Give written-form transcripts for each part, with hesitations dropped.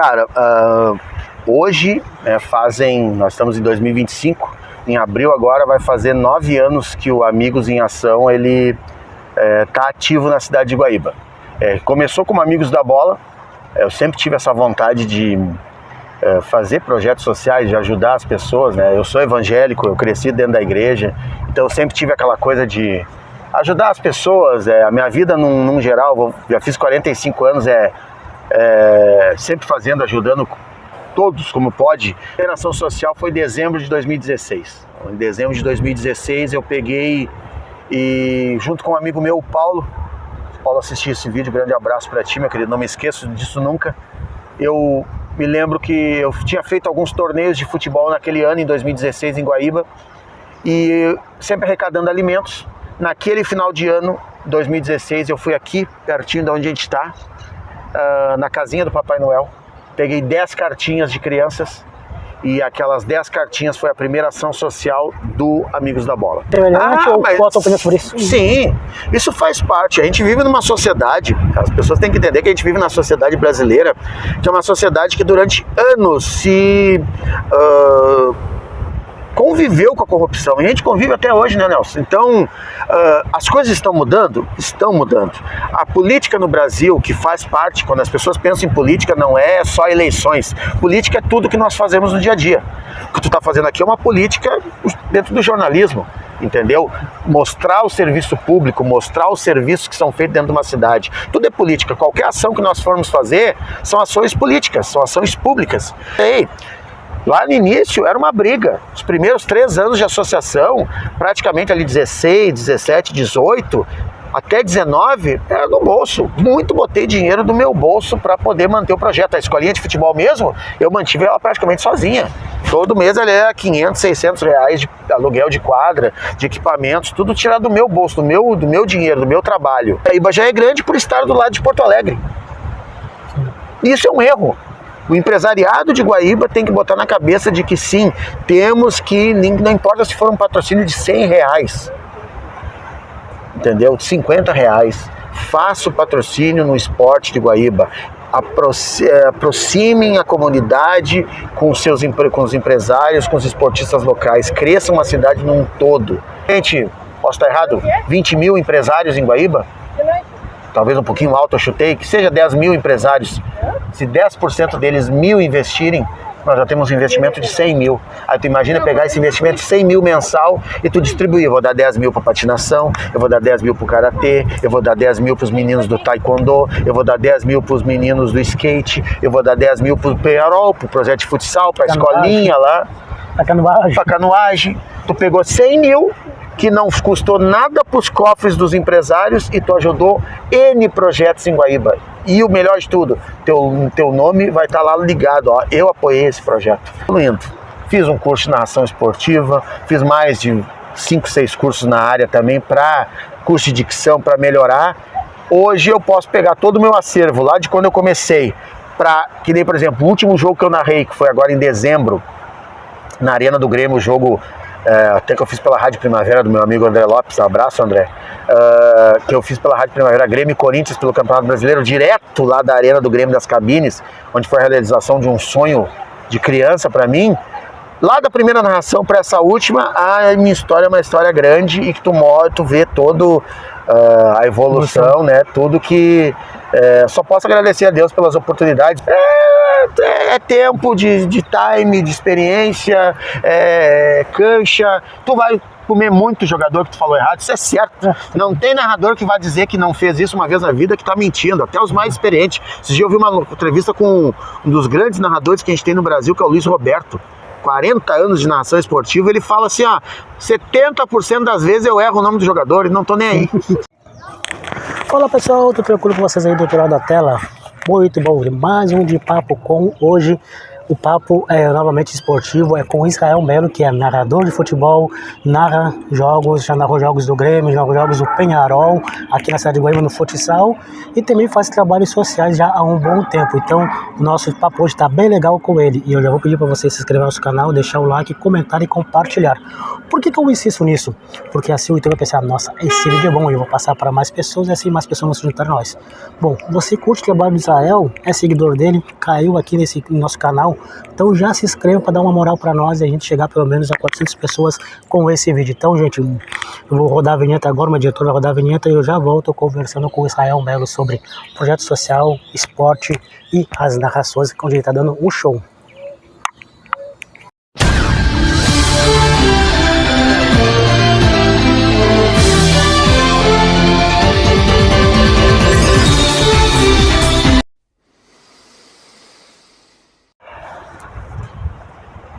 Cara, hoje nós estamos em 2025, em abril agora vai fazer 9 anos que o Amigos em Ação ele tá ativo na cidade de Guaíba. Começou como Amigos da Bola, eu sempre tive essa vontade de fazer projetos sociais, de ajudar as pessoas, né? Eu sou evangélico, eu cresci dentro da igreja, então eu sempre tive aquela coisa de ajudar as pessoas. A minha vida num geral, já fiz 45 anos, sempre ajudando todos como pode. A interação social foi em dezembro de 2016. Em dezembro de 2016 eu peguei e junto com um amigo meu, o Paulo assistiu esse vídeo, grande abraço pra ti, meu querido, não me esqueço disso nunca. Eu me lembro que eu tinha feito alguns torneios de futebol naquele ano, em 2016, em Guaíba, e sempre arrecadando alimentos. Naquele final de ano, 2016, eu fui aqui, pertinho de onde a gente está, na casinha do Papai Noel. Peguei 10 cartinhas de crianças e aquelas 10 cartinhas foi a primeira ação social do Amigos da Bola. Qual a tua opinião sobre isso? Sim, isso faz parte. A gente vive numa sociedade, as pessoas têm que entender que a gente vive na sociedade brasileira, que é uma sociedade que durante anos se conviveu com a corrupção, e a gente convive até hoje, né, Nelson? Então, as coisas estão mudando? Estão mudando. A política no Brasil, que faz parte, quando as pessoas pensam em política, não é só eleições. Política é tudo que nós fazemos no dia a dia. O que tu está fazendo aqui é uma política dentro do jornalismo, entendeu? Mostrar o serviço público, mostrar os serviços que são feitos dentro de uma cidade. Tudo é política. Qualquer ação que nós formos fazer são ações políticas, são ações públicas. Lá no início era uma briga. Os primeiros 3 anos de associação, praticamente ali 16, 17, 18, até 19, era no bolso. Muito botei dinheiro do meu bolso para poder manter o projeto. A escolinha de futebol mesmo, eu mantive ela praticamente sozinha. Todo mês ela era 500, 600 reais de aluguel de quadra, de equipamentos, tudo tirado do meu bolso, do meu dinheiro, do meu trabalho. A Guaíba já é grande por estar do lado de Porto Alegre. Isso é um erro. O empresariado de Guaíba tem que botar na cabeça de que sim, temos que, não importa se for um patrocínio de 100 reais, entendeu? De 50 reais, faça o patrocínio no esporte de Guaíba, aproximem a comunidade com os empresários, com os esportistas locais, cresçam uma cidade num todo. Gente, posso estar errado? 20 mil empresários em Guaíba? Talvez um pouquinho alto eu chutei, que seja 10 mil empresários. Se 10% deles 1.000 investirem, nós já temos um investimento de 100 mil. Aí tu imagina pegar esse investimento de 100 mil mensal e tu distribuir. Eu vou dar 10 mil para patinação, eu vou dar 10 mil para o karatê, eu vou dar 10 mil para os meninos do taekwondo, eu vou dar 10 mil para os meninos do skate, eu vou dar 10 mil para o Penharol, para o projeto de futsal, para a escolinha lá. Para canoagem. Tu pegou 100 mil, que não custou nada para os cofres dos empresários, e tu ajudou N projetos em Guaíba. E o melhor de tudo, teu nome vai estar lá ligado, ó, eu apoiei esse projeto. Fiz um curso de narração esportiva, fiz mais de 5, 6 cursos na área também, curso de dicção para melhorar. Hoje eu posso pegar todo o meu acervo lá de quando eu comecei, que nem, por exemplo, o último jogo que eu narrei, que foi agora em dezembro, na Arena do Grêmio, o jogo até que eu fiz pela Rádio Primavera do meu amigo André Lopes, abraço André, que eu fiz pela Rádio Primavera, Grêmio e Corinthians pelo Campeonato Brasileiro, direto lá da Arena do Grêmio das Cabines, onde foi a realização de um sonho de criança para mim. Lá da primeira narração para essa última, a minha história é uma história grande e que tu vê todo a evolução, né? Tudo que só posso agradecer a Deus pelas oportunidades. É tempo de time, de experiência, cancha. Tu vai comer muito jogador que tu falou errado, isso é certo. Não tem narrador que vai dizer que não fez isso uma vez na vida que tá mentindo, até os mais experientes. Esses dias eu vi uma entrevista com um dos grandes narradores que a gente tem no Brasil, que é o Luiz Roberto. 40 anos de narração esportiva, ele fala assim, 70% das vezes eu erro o nome do jogador e não tô nem aí. Fala pessoal, tô tranquilo com vocês aí do outro lado da tela. Muito bom, mais um de papo com hoje O papo é novamente esportivo, é com Israel Melo, que é narrador de futebol, narra jogos, já narrou jogos do Grêmio, narrou jogos do Penharol, aqui na cidade de Guaíba no futsal, e também faz trabalhos sociais já há um bom tempo. Então, o nosso papo hoje está bem legal com ele, e eu já vou pedir para você se inscrever no nosso canal, deixar o like, comentar e compartilhar. Por que eu insisto nisso? Porque assim o YouTube vai pensar, nossa, esse vídeo é bom, eu vou passar para mais pessoas e assim mais pessoas vão se juntar a nós. Bom, você curte o trabalho do Israel, é seguidor dele, caiu aqui no nosso canal, então já se inscreva para dar uma moral para nós e a gente chegar pelo menos a 400 pessoas com esse vídeo. Então, gente, eu vou rodar a vinheta agora, meu diretor vai rodar a vinheta e eu já volto conversando com o Israel Melo sobre projeto social, esporte e as narrações, onde ele está dando um show.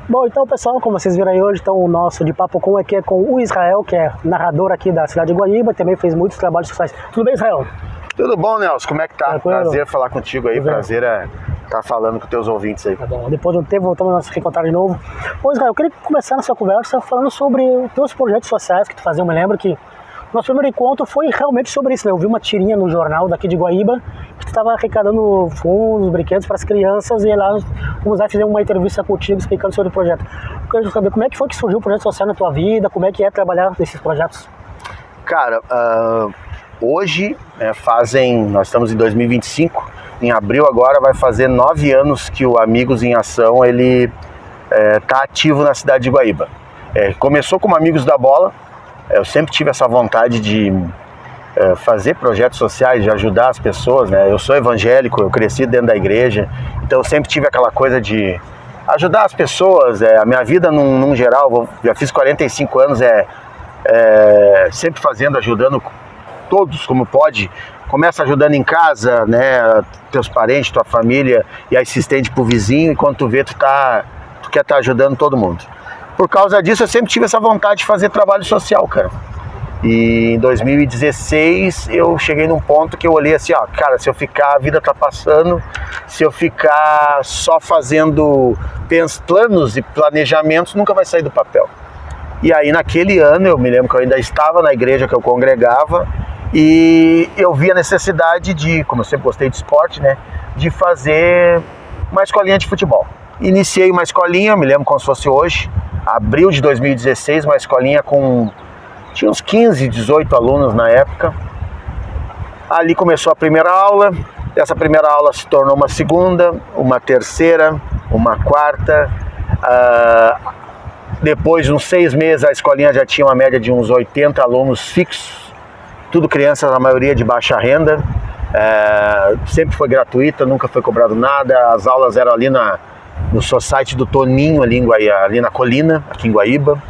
Bom, então pessoal, como vocês viram aí hoje, então o nosso de Papo Com aqui é com o Israel, que é narrador aqui da cidade de Guaíba, também fez muitos trabalhos sociais. Tudo bem, Israel? Tudo bom, Nelson? Como é que tá? Tranquilo. Prazer falar contigo aí, prazer é estar falando com teus ouvintes aí. Tá bom, depois de um tempo voltamos a se reencontrar de novo. Ô Israel, eu queria começar nossa conversa falando sobre os teus projetos sociais que tu fazia. Eu me lembro que o nosso primeiro encontro foi realmente sobre isso, né? Eu vi uma tirinha no jornal daqui de Guaíba que tu estava arrecadando fundos, brinquedos para as crianças, e lá fomos lá e fizemos uma entrevista contigo explicando sobre o projeto. Eu queria saber como é que foi que surgiu o projeto social na tua vida, como é que é trabalhar nesses projetos? Cara, hoje nós estamos em 2025, em abril agora vai fazer 9 anos que o Amigos em Ação ele tá ativo na cidade de Guaíba. Começou como Amigos da Bola. Eu sempre tive essa vontade de fazer projetos sociais, de ajudar as pessoas, né? Eu sou evangélico, eu cresci dentro da igreja, então eu sempre tive aquela coisa de ajudar as pessoas. A minha vida, num geral, já fiz 45 anos, sempre fazendo, ajudando todos como pode. Começa ajudando em casa, né? Teus parentes, tua família, e aí se estende pro vizinho, e quando tu vê, tu quer estar ajudando todo mundo. Por causa disso, eu sempre tive essa vontade de fazer trabalho social, cara. E em 2016, eu cheguei num ponto que eu olhei assim, ó, cara, se eu ficar, a vida tá passando, se eu ficar só fazendo planos e planejamentos, nunca vai sair do papel. E aí, naquele ano, eu me lembro que eu ainda estava na igreja que eu congregava, e eu vi a necessidade de, como eu sempre gostei de esporte, né, de fazer uma escolinha de futebol. Iniciei uma escolinha, me lembro como se fosse hoje, abril de 2016, uma escolinha tinha uns 15, 18 alunos na época. Ali começou a primeira aula, essa primeira aula se tornou uma segunda, uma terceira, uma quarta. Depois de uns 6 meses, a escolinha já tinha uma média de uns 80 alunos fixos, tudo crianças, a maioria de baixa renda. Sempre foi gratuita, nunca foi cobrado nada. As aulas eram ali no society do Toninho, ali na Colina, aqui em Guaíba,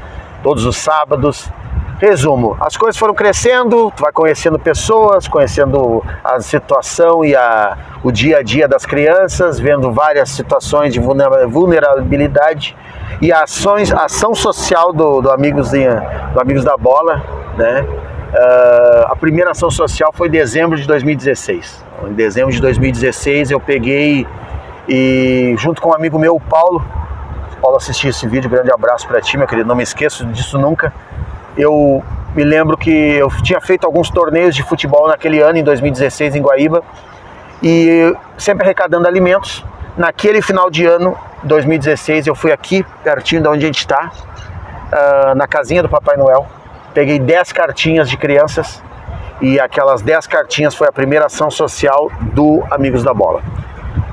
todos os sábados. Resumo, as coisas foram crescendo, tu vai conhecendo pessoas, conhecendo a situação e o dia a dia das crianças, vendo várias situações de vulnerabilidade, e a ação social do Amigos da Bola, né? A primeira ação social foi em dezembro de 2016. Em dezembro de 2016 eu peguei e, junto com um amigo meu, o Paulo assistiu esse vídeo, grande abraço para ti, meu querido, não me esqueço disso nunca. Eu me lembro que eu tinha feito alguns torneios de futebol naquele ano, em 2016, em Guaíba, e sempre arrecadando alimentos. Naquele final de ano, 2016, eu fui aqui, pertinho de onde a gente está, na casinha do Papai Noel. Peguei 10 cartinhas de crianças, e aquelas 10 cartinhas foi a primeira ação social do Amigos da Bola.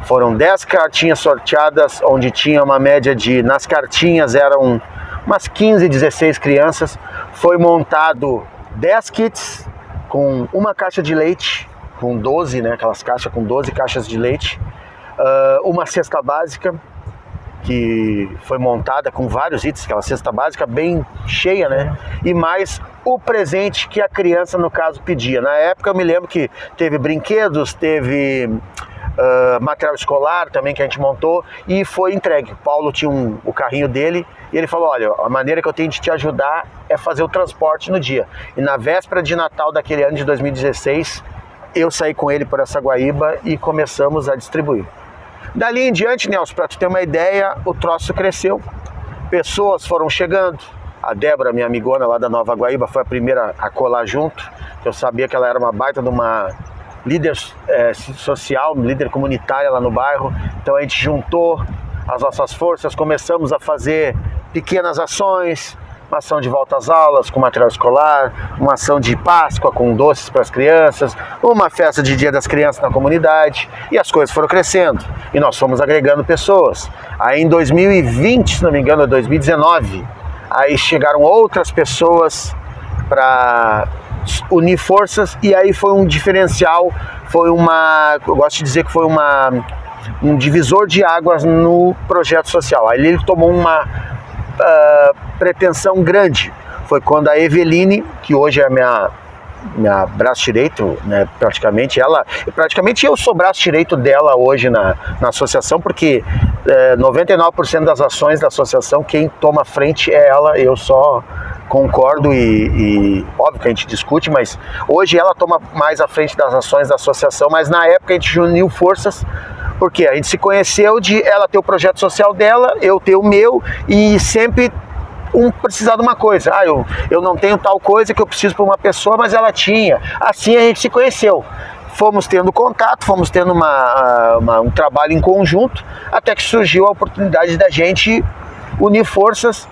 Foram 10 cartinhas sorteadas, onde tinha uma média nas cartinhas eram umas 15, 16 crianças. Foi montado 10 kits com uma caixa de leite, com 12, né, aquelas caixas com 12 caixas de leite, uma cesta básica, que foi montada com vários itens, aquela cesta básica bem cheia, né, e mais o presente que a criança, no caso, pedia. Na época eu me lembro que teve brinquedos, teve material escolar também que a gente montou, e foi entregue. O Paulo tinha o carrinho dele, e ele falou, olha, a maneira que eu tenho de te ajudar é fazer o transporte no dia. E na véspera de Natal daquele ano de 2016, eu saí com ele por essa Guaíba e começamos a distribuir. Dali em diante, Nelson, para tu ter uma ideia, o troço cresceu. Pessoas foram chegando. A Débora, minha amigona lá da Nova Guaíba, foi a primeira a colar junto. Eu sabia que ela era uma baita de uma líder social, líder comunitária lá no bairro. Então a gente juntou as nossas forças, começamos a fazer pequenas ações, uma ação de volta às aulas com material escolar, uma ação de Páscoa com doces para as crianças, uma festa de Dia das Crianças na comunidade, e as coisas foram crescendo e nós fomos agregando pessoas. Aí em 2020, se não me engano, 2019, aí chegaram outras pessoas para unir forças, e aí foi um diferencial, eu gosto de dizer que foi um divisor de águas no projeto social. Aí ele tomou uma pretensão grande. Foi quando a Eveline, que hoje é minha braço direito, né, praticamente eu sou braço direito dela hoje na associação, porque 99% das ações da associação, quem toma frente é ela. Eu só concordo e óbvio que a gente discute, mas hoje ela toma mais à frente das ações da associação. Mas na época a gente uniu forças, porque a gente se conheceu de ela ter o projeto social dela, eu ter o meu, e sempre precisar de uma coisa. Eu não tenho tal coisa que eu preciso para uma pessoa, mas ela tinha. Assim a gente se conheceu. Fomos tendo contato, fomos tendo um trabalho em conjunto, até que surgiu a oportunidade da gente unir forças,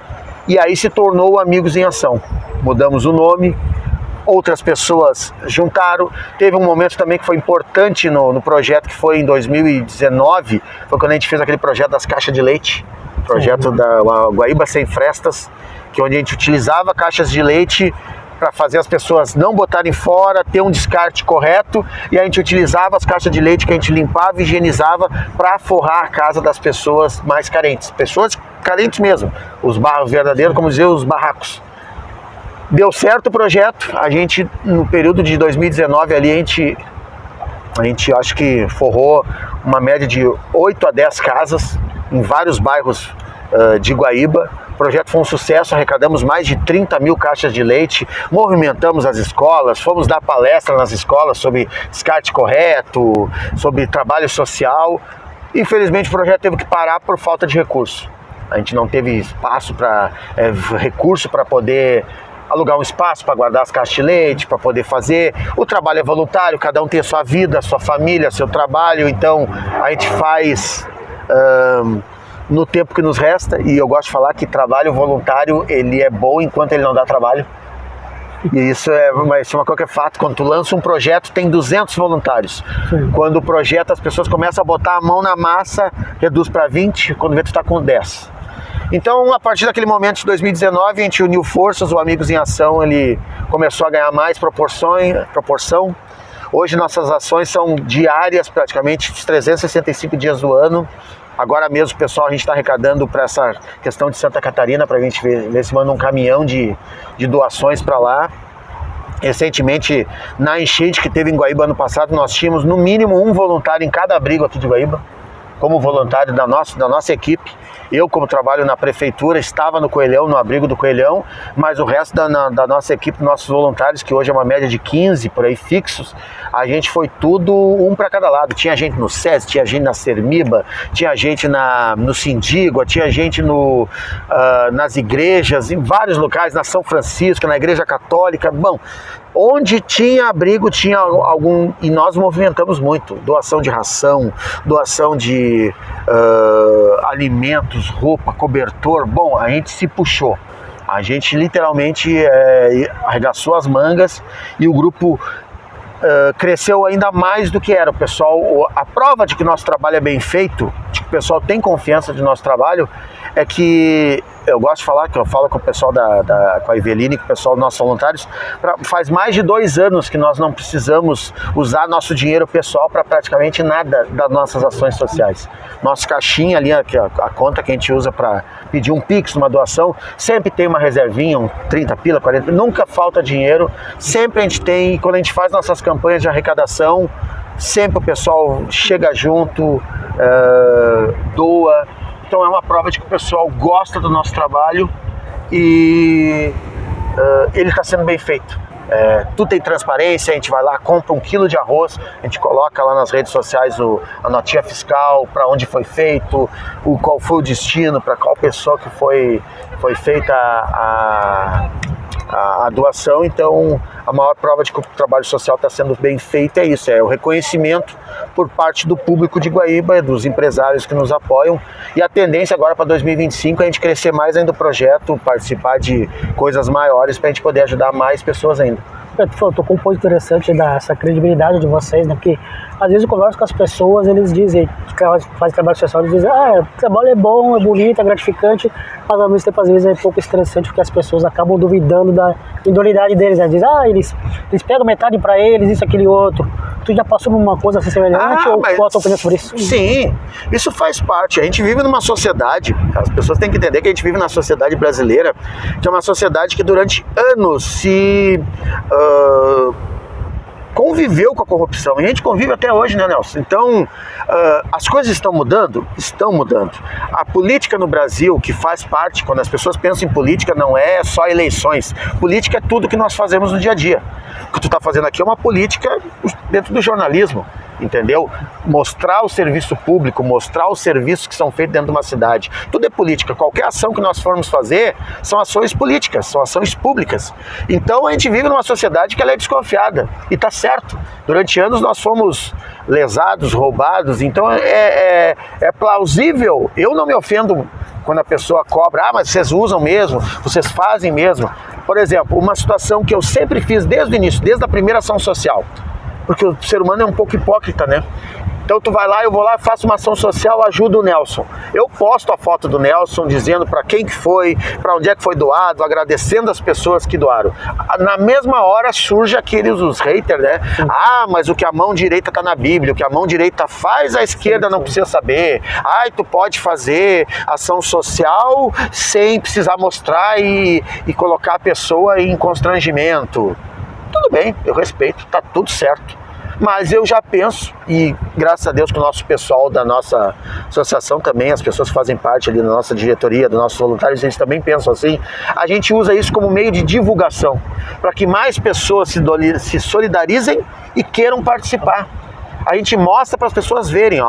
e aí se tornou Amigos em Ação. Mudamos o nome, outras pessoas juntaram. Teve um momento também que foi importante no projeto, que foi em 2019, foi quando a gente fez aquele projeto das caixas de leite, projeto da Guaíba Sem Frestas, que onde a gente utilizava caixas de leite para fazer as pessoas não botarem fora, ter um descarte correto, e a gente utilizava as caixas de leite que a gente limpava e higienizava para forrar a casa das pessoas mais carentes, pessoas carentes mesmo, os barros verdadeiros, como dizer, os barracos. Deu certo o projeto. A gente, no período de 2019 ali, a gente acho que forrou uma média de 8 a 10 casas em vários bairros de Guaíba. O projeto foi um sucesso, arrecadamos mais de 30 mil caixas de leite, movimentamos as escolas, fomos dar palestra nas escolas sobre descarte correto, sobre trabalho social. Infelizmente o projeto teve que parar por falta de recurso. A gente não teve espaço recurso para poder alugar um espaço para guardar as caixas de leite, para poder fazer. O trabalho é voluntário, cada um tem a sua vida, a sua família, seu trabalho, então a gente faz no tempo que nos resta, e eu gosto de falar que trabalho voluntário, ele é bom enquanto ele não dá trabalho. E isso é uma coisa que é fato. Quando tu lança um projeto, tem 200 voluntários. Sim. Quando o projeto, as pessoas começam a botar a mão na massa, reduz para 20, quando vê tu está com 10. Então, a partir daquele momento de 2019, a gente uniu forças, o Amigos em Ação ele começou a ganhar mais proporção. Hoje nossas ações são diárias, praticamente, os 365 dias do ano. Agora mesmo, pessoal, a gente está arrecadando para essa questão de Santa Catarina, para a gente ver se manda um caminhão de doações para lá. Recentemente, na enchente que teve em Guaíba ano passado, nós tínhamos no mínimo um voluntário em cada abrigo aqui de Guaíba, como voluntário da nossa equipe. Eu, como trabalho na prefeitura, estava no Coelhão, no abrigo do Coelhão, mas o resto da nossa equipe, nossos voluntários, que hoje é uma média de 15 por aí fixos, a gente foi tudo um para cada lado. Tinha gente no SES, tinha gente na Sermiba, tinha gente no Sindigua, tinha gente nas igrejas, em vários locais, na São Francisco, na Igreja Católica. Bom, onde tinha abrigo, tinha algum, e nós movimentamos muito. Doação de ração, doação de alimentos, roupa, cobertor. Bom, a gente se puxou. A gente literalmente arregaçou as mangas, e o grupo cresceu ainda mais do que era. O pessoal, a prova de que nosso trabalho é bem feito, de que o pessoal tem confiança de nosso trabalho, é que eu gosto de falar, que eu falo com o pessoal com a Eveline, com o pessoal dos nossos voluntários, faz mais de 2 anos que nós não precisamos usar nosso dinheiro pessoal para praticamente nada das nossas ações sociais. Nosso caixinha ali, a conta que a gente usa para pedir um Pix, uma doação, sempre tem uma reservinha, 30 pila, 40, nunca falta dinheiro, sempre a gente tem. E quando a gente faz nossas campanhas de arrecadação, sempre o pessoal chega junto, doa. Então é uma prova de que o pessoal gosta do nosso trabalho, e ele está sendo bem feito. tudo tem transparência, a gente vai lá, compra 1 quilo de arroz, a gente coloca lá nas redes sociais a notinha fiscal, para onde foi feito, qual foi o destino, para qual pessoa que foi feita a doação. Então, a maior prova de que o trabalho social está sendo bem feito é isso, é o reconhecimento por parte do público de Guaíba, dos empresários que nos apoiam, e a tendência agora para 2025 é a gente crescer mais ainda o projeto, participar de coisas maiores para a gente poder ajudar mais pessoas ainda. Tu tocou um ponto interessante dessa credibilidade de vocês, né? Porque às vezes eu converso com as pessoas, eles dizem que elas fazem trabalho social, eles dizem, o trabalho é bom, é bonito, é gratificante, mas ao mesmo tempo às vezes é um pouco estressante porque as pessoas acabam duvidando da idoneidade deles, né? Dizem, eles pegam metade pra eles, isso, aquele outro. Tu já passou por uma coisa assim semelhante ou qual a tua opinião sobre isso? Sim, isso faz parte. A gente vive numa sociedade, as pessoas têm que entender que a gente vive na sociedade brasileira, que é uma sociedade que durante anos se conviveu com a corrupção, e a gente convive até hoje, né, Nelson? Então, as coisas estão mudando? Estão mudando. A política no Brasil, que faz parte, quando as pessoas pensam em política, não é só eleições. Política é tudo que nós fazemos no dia a dia. O que tu está fazendo aqui é uma política dentro do jornalismo, entendeu? Mostrar o serviço público, mostrar os serviços que são feitos dentro de uma cidade. Tudo é política. Qualquer ação que nós formos fazer são ações políticas, são ações públicas. Então a gente vive numa sociedade que ela é desconfiada. E está certo. Durante anos nós fomos lesados, roubados. Então é plausível. Eu não me ofendo quando a pessoa cobra, mas vocês usam mesmo, vocês fazem mesmo. Por exemplo, uma situação que eu sempre fiz desde o início, desde a primeira ação social. Porque o ser humano é um pouco hipócrita, né? Então tu vai lá, eu vou lá, faço uma ação social, ajudo o Nelson. Eu posto a foto do Nelson dizendo para quem que foi, para onde é que foi doado, agradecendo as pessoas que doaram. Na mesma hora surge os haters, né? Mas o que a mão direita tá na Bíblia, o que a mão direita faz, a esquerda não precisa saber. Tu pode fazer ação social sem precisar mostrar e colocar a pessoa em constrangimento. Tudo bem, eu respeito, tá tudo certo. Mas eu já penso, e graças a Deus que o nosso pessoal da nossa associação também, as pessoas que fazem parte ali da nossa diretoria, dos nossos voluntários, eles também pensam assim, a gente usa isso como meio de divulgação, para que mais pessoas se solidarizem e queiram participar. A gente mostra para as pessoas verem,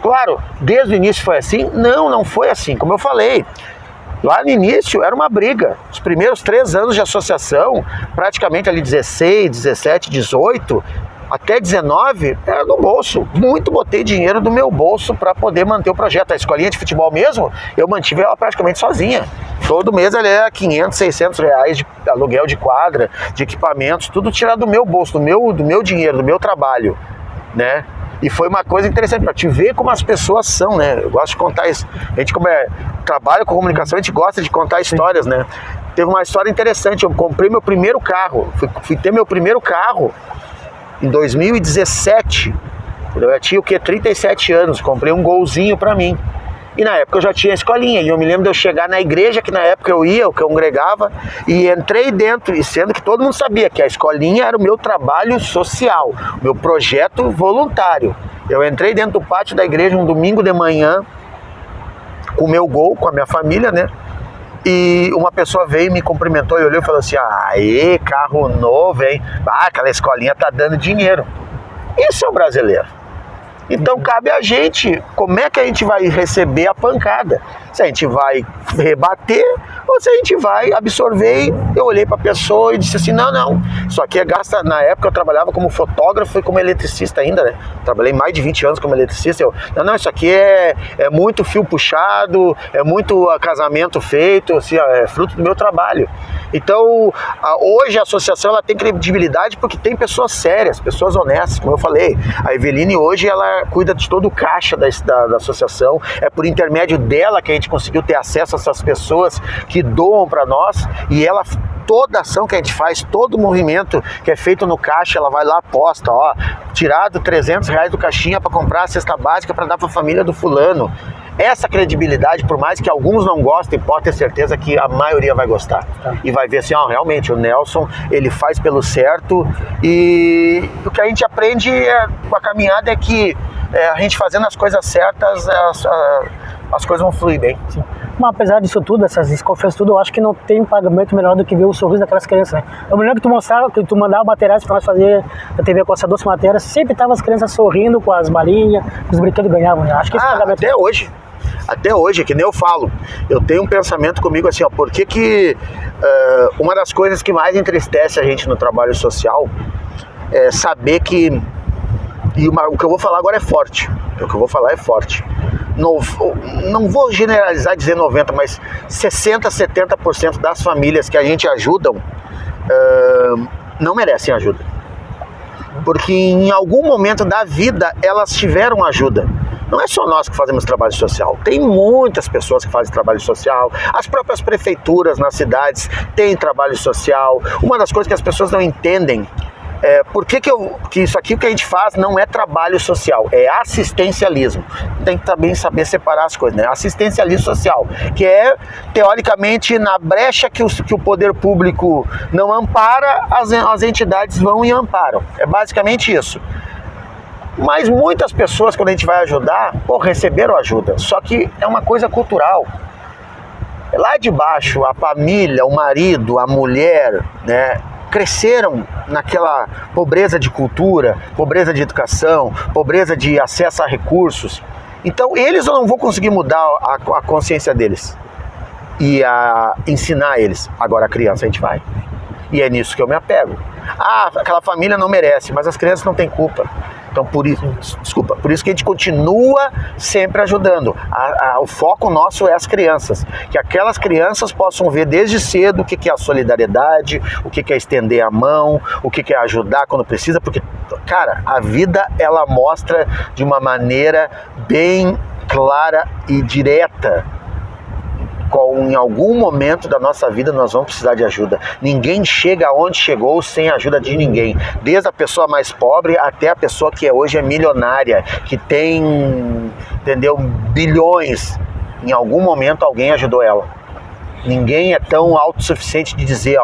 Claro, desde o início foi assim? Não foi assim, como eu falei. Lá no início era uma briga. Os primeiros 3 anos de associação, praticamente ali 16, 17, 18, até 19, era no bolso. Muito botei dinheiro do meu bolso para poder manter o projeto. A escolinha de futebol mesmo, eu mantive ela praticamente sozinha. Todo mês ela era 500, 600 reais de aluguel de quadra, de equipamentos, tudo tirado do meu bolso, do meu dinheiro, do meu trabalho, né? E foi uma coisa interessante para te ver como as pessoas são, né? Eu gosto de contar isso. A gente, como trabalha com comunicação, a gente gosta de contar histórias, né? Teve uma história interessante. Eu comprei meu primeiro carro. Fui ter meu primeiro carro em 2017. Eu tinha 37 anos. Comprei um Golzinho para mim. E na época eu já tinha a escolinha, e eu me lembro de eu chegar na igreja, que na época eu ia, que eu congregava, e entrei dentro, e sendo que todo mundo sabia que a escolinha era o meu trabalho social, o meu projeto voluntário. Eu entrei dentro do pátio da igreja um domingo de manhã, com o meu Gol, com a minha família, né? E uma pessoa veio e me cumprimentou e olhou e falou assim, aê, carro novo, hein? Aquela escolinha tá dando dinheiro. Isso é o brasileiro. Então cabe a gente, como é que a gente vai receber a pancada? Se a gente vai rebater ou se a gente vai absorver. Eu olhei para a pessoa e disse assim, não, isso aqui gasta. Na época eu trabalhava como fotógrafo e como eletricista ainda, né? Trabalhei mais de 20 anos como eletricista. Não, isso aqui é muito fio puxado, é muito casamento feito, assim, é fruto do meu trabalho. Então, hoje a associação ela tem credibilidade porque tem pessoas sérias, pessoas honestas, como eu falei. A Eveline hoje ela cuida de todo o caixa da associação, é por intermédio dela que a gente conseguiu ter acesso a essas pessoas que doam para nós, e ela, toda ação que a gente faz, todo movimento que é feito no caixa, ela vai lá, aposta, tirado 300 reais do caixinha para comprar a cesta básica para dar para a família do fulano. Essa credibilidade, por mais que alguns não gostem, pode ter certeza que a maioria vai gostar. E vai ver assim, realmente, o Nelson, ele faz pelo certo. E o que a gente aprende com a caminhada é que a gente fazendo as coisas certas, as coisas vão fluir bem. Sim. Mas apesar disso tudo, essas desconfianças tudo, eu acho que não tem pagamento melhor do que ver o sorriso daquelas crianças, né? Eu me lembro que tu mandava materiais pra nós fazer na TV Costa Doce Matérias, sempre tava as crianças sorrindo com as balinhas, os brinquedos ganhavam, né? Acho que esse pagamento... Até hoje, que nem eu falo, eu tenho um pensamento comigo assim, ó, por que uma das coisas que mais entristece a gente no trabalho social é saber que, o que eu vou falar agora é forte, não vou generalizar e dizer 90%, mas 60%, 70% das famílias que a gente ajudam não merecem ajuda. Porque em algum momento da vida elas tiveram ajuda. Não é só nós que fazemos trabalho social, tem muitas pessoas que fazem trabalho social, as próprias prefeituras nas cidades têm trabalho social. Uma das coisas que as pessoas não entendem por que isso aqui que a gente faz não é trabalho social, é assistencialismo. Tem que também saber separar as coisas, né? Assistencialismo social, que é, teoricamente, na brecha que o poder público não ampara, as entidades vão e amparam. É basicamente isso. Mas muitas pessoas, quando a gente vai ajudar, receberam ajuda, só que é uma coisa cultural. Lá de baixo, a família, o marido, a mulher, né, cresceram naquela pobreza de cultura, pobreza de educação, pobreza de acesso a recursos. Então eles eu não vou conseguir mudar a consciência deles e ensinar eles. Agora a criança a gente vai. E é nisso que eu me apego. Aquela família não merece, mas as crianças não têm culpa. Então por isso que a gente continua sempre ajudando. O foco nosso é as crianças, que aquelas crianças possam ver desde cedo o que é a solidariedade, o que é estender a mão, o que é ajudar quando precisa, porque, cara, a vida ela mostra de uma maneira bem clara e direta em algum momento da nossa vida nós vamos precisar de ajuda. Ninguém chega aonde chegou sem a ajuda de ninguém, desde a pessoa mais pobre até a pessoa que hoje é milionária, que tem, entendeu, bilhões. Em algum momento alguém ajudou ela. Ninguém é tão autossuficiente de dizer,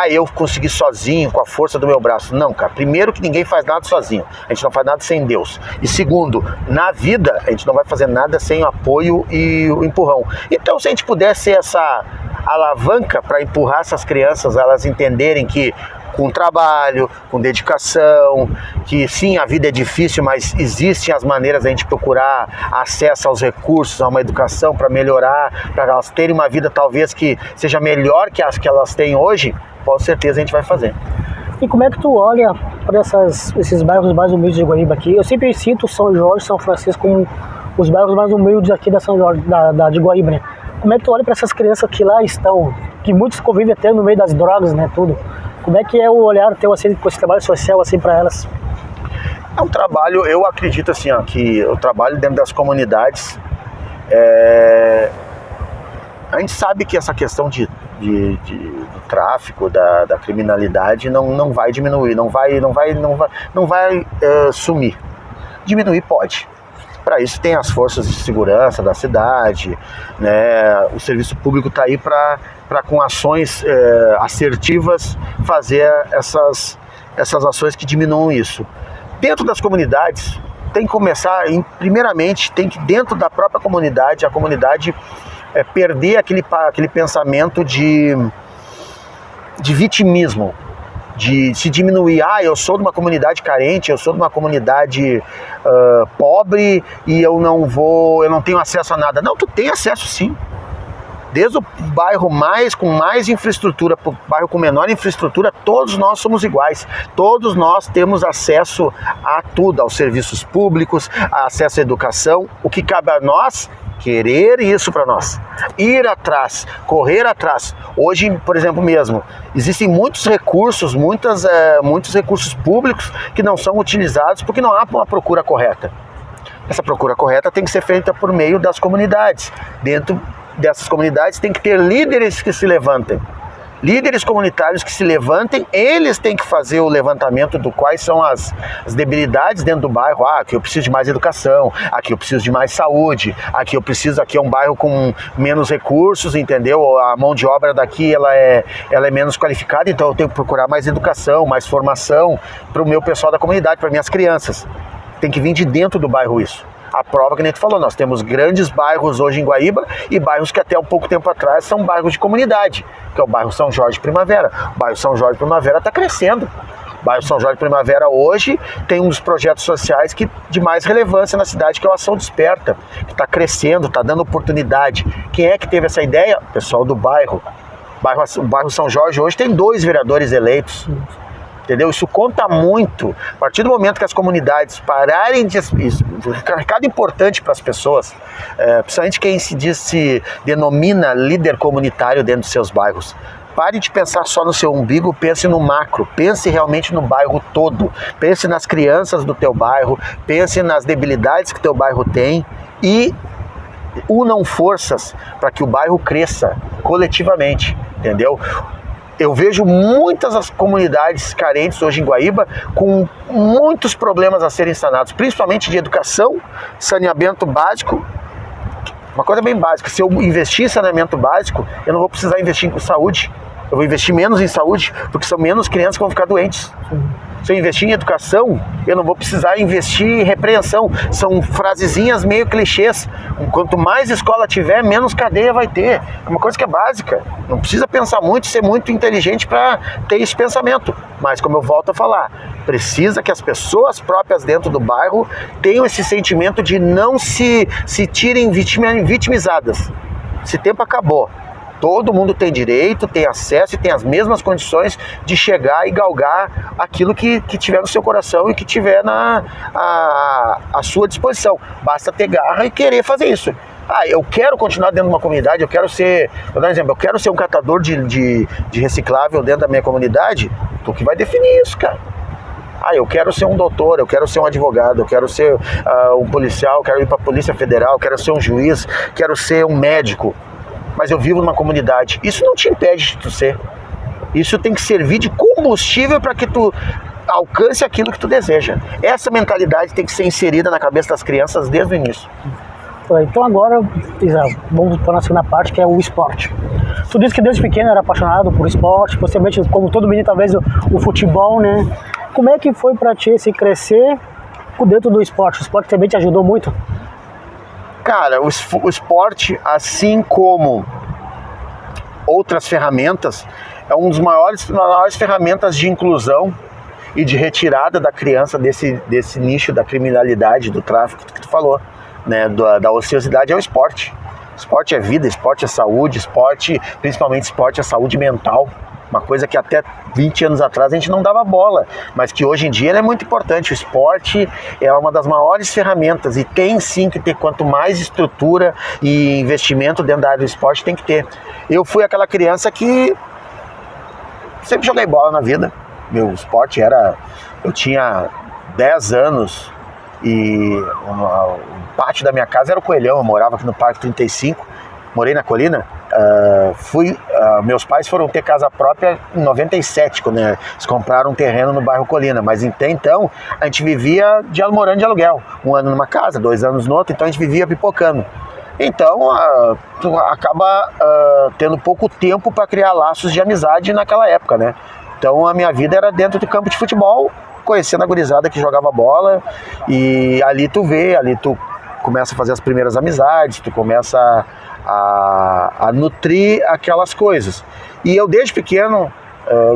eu consegui sozinho, com a força do meu braço. Não, cara. Primeiro que ninguém faz nada sozinho. A gente não faz nada sem Deus. E segundo, na vida, a gente não vai fazer nada sem o apoio e o empurrão. Então, se a gente puder ser essa alavanca para empurrar essas crianças, elas entenderem que com trabalho, com dedicação, que sim, a vida é difícil, mas existem as maneiras de a gente procurar acesso aos recursos, a uma educação para melhorar, para elas terem uma vida talvez que seja melhor que as que elas têm hoje, com certeza a gente vai fazer. E como é que tu olha para esses bairros mais humildes de Guaíba aqui? Eu sempre cito São Jorge, São Francisco como os bairros mais humildes aqui da São Jorge, de Guaíba, né? Como é que tu olha para essas crianças que lá estão, que muitos convivem até no meio das drogas, né, tudo? Como é que é o olhar teu assim, com esse trabalho social assim para elas? É um trabalho, eu acredito assim, que o trabalho dentro das comunidades, a gente sabe que essa questão do tráfico, da criminalidade não vai diminuir, não vai sumir. Diminuir pode. Para isso tem as forças de segurança da cidade, né? O serviço público está aí para com ações assertivas fazer essas ações que diminuam isso. Dentro das comunidades tem que começar, primeiramente, tem que dentro da própria comunidade, a comunidade perder aquele pensamento de vitimismo, de se diminuir, eu sou de uma comunidade carente, eu sou de uma comunidade pobre e eu não tenho acesso a nada. Não, tu tem acesso sim. Desde o bairro com mais infraestrutura para o bairro com menor infraestrutura, todos nós somos iguais. Todos nós temos acesso a tudo, aos serviços públicos, acesso à educação. O que cabe a nós querer isso para nós, ir atrás, correr atrás. Hoje, por exemplo, mesmo, existem muitos recursos, muitos recursos públicos que não são utilizados porque não há uma procura correta. Essa procura correta tem que ser feita por meio das comunidades. Dentro dessas comunidades tem que ter líderes que se levantem. Líderes comunitários que se levantem, eles têm que fazer o levantamento do quais são as debilidades dentro do bairro. Aqui eu preciso de mais educação, aqui eu preciso de mais saúde, aqui é um bairro com menos recursos, entendeu? A mão de obra daqui ela é menos qualificada, então eu tenho que procurar mais educação, mais formação para o meu pessoal da comunidade, para minhas crianças. Tem que vir de dentro do bairro isso. A prova que nem tu falou, nós temos grandes bairros hoje em Guaíba e bairros que até um pouco tempo atrás são bairros de comunidade, que é o bairro São Jorge Primavera. O bairro São Jorge Primavera está crescendo. O bairro São Jorge Primavera hoje tem um dos projetos sociais de mais relevância na cidade, que é o Ação Desperta, que está crescendo, está dando oportunidade. Quem é que teve essa ideia? O pessoal do bairro. O bairro São Jorge hoje tem 2 vereadores eleitos. Entendeu? Isso conta muito. A partir do momento que as comunidades pararem de... Isso, um recado importante para as pessoas, principalmente quem se denomina líder comunitário dentro dos seus bairros. Pare de pensar só no seu umbigo, pense no macro, pense realmente no bairro todo, pense nas crianças do teu bairro, pense nas debilidades que teu bairro tem e unam forças para que o bairro cresça coletivamente, entendeu? Eu vejo muitas as comunidades carentes hoje em Guaíba com muitos problemas a serem sanados, principalmente de educação, saneamento básico. Uma coisa bem básica, se eu investir em saneamento básico, eu não vou precisar investir em saúde. Eu vou investir menos em saúde, porque são menos crianças que vão ficar doentes. Se eu investir em educação, eu não vou precisar investir em repreensão. São frasezinhas meio clichês. Quanto mais escola tiver, menos cadeia vai ter. É uma coisa que é básica. Não precisa pensar muito, ser muito inteligente para ter esse pensamento. Mas, como eu volto a falar, precisa que as pessoas próprias dentro do bairro tenham esse sentimento de não se tirem vitimizadas. Esse tempo acabou. Todo mundo tem direito, tem acesso e tem as mesmas condições de chegar e galgar aquilo que tiver no seu coração e que tiver à sua disposição. Basta ter garra e querer fazer isso. Eu quero continuar dentro de uma comunidade, eu quero ser, vou dar um exemplo, eu quero ser um catador de reciclável dentro da minha comunidade. Tu que vai definir isso, cara. Eu quero ser um doutor, eu quero ser um advogado, eu quero ser um policial, eu quero ir para a Polícia Federal, eu quero ser um juiz, quero ser um médico. Mas eu vivo numa comunidade. Isso não te impede de tu ser. Isso tem que servir de combustível para que tu alcance aquilo que tu deseja. Essa mentalidade tem que ser inserida na cabeça das crianças desde o início. Então agora, vamos para a segunda parte, que é o esporte. Tu disse que desde pequeno era apaixonado por esporte, possivelmente, como todo menino, talvez o futebol, né? Como é que foi para ti se crescer dentro do esporte? O esporte também te ajudou muito? Cara, o esporte, assim como outras ferramentas, é uma das maiores ferramentas de inclusão e de retirada da criança desse nicho da criminalidade, do tráfico que tu falou, né? Da ociosidade é o esporte. Esporte é vida, esporte é saúde, principalmente esporte é saúde mental. Uma coisa que até 20 anos atrás a gente não dava bola, mas que hoje em dia ela é muito importante. O esporte é uma das maiores ferramentas e tem sim que ter, quanto mais estrutura e investimento dentro da área do esporte tem que ter. Eu fui aquela criança que sempre joguei bola na vida. Meu esporte eu tinha 10 anos e o pátio da minha casa era o Coelhão, eu morava aqui no Parque 35, morei na Colina. Meus pais foram ter casa própria em 97, quando eles compraram um terreno no bairro Colina, mas até então a gente vivia morando de aluguel, 1 ano numa casa, 2 anos no outro, então a gente vivia pipocando. Então tu acaba tendo pouco tempo para criar laços de amizade naquela época, né? Então a minha vida era dentro do campo de futebol, conhecendo a gurizada que jogava bola, e ali tu começa a fazer as primeiras amizades, tu começa a nutrir aquelas coisas. E eu desde pequeno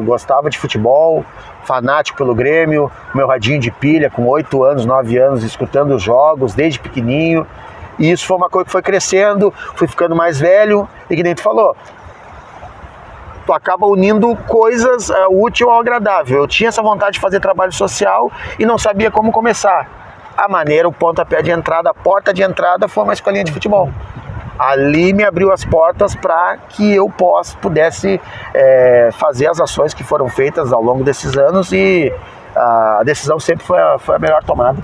gostava de futebol, fanático pelo Grêmio, meu radinho de pilha com 8 anos, 9 anos, escutando os jogos desde pequenininho. E isso foi uma coisa que foi crescendo, fui ficando mais velho, e que nem tu falou, tu acaba unindo coisas útil ao agradável. Eu tinha essa vontade de fazer trabalho social e não sabia como começar. O pontapé de entrada, a porta de entrada foi uma escolinha de futebol. Ali me abriu as portas para que eu pudesse fazer as ações que foram feitas ao longo desses anos, e a decisão sempre foi a melhor tomada.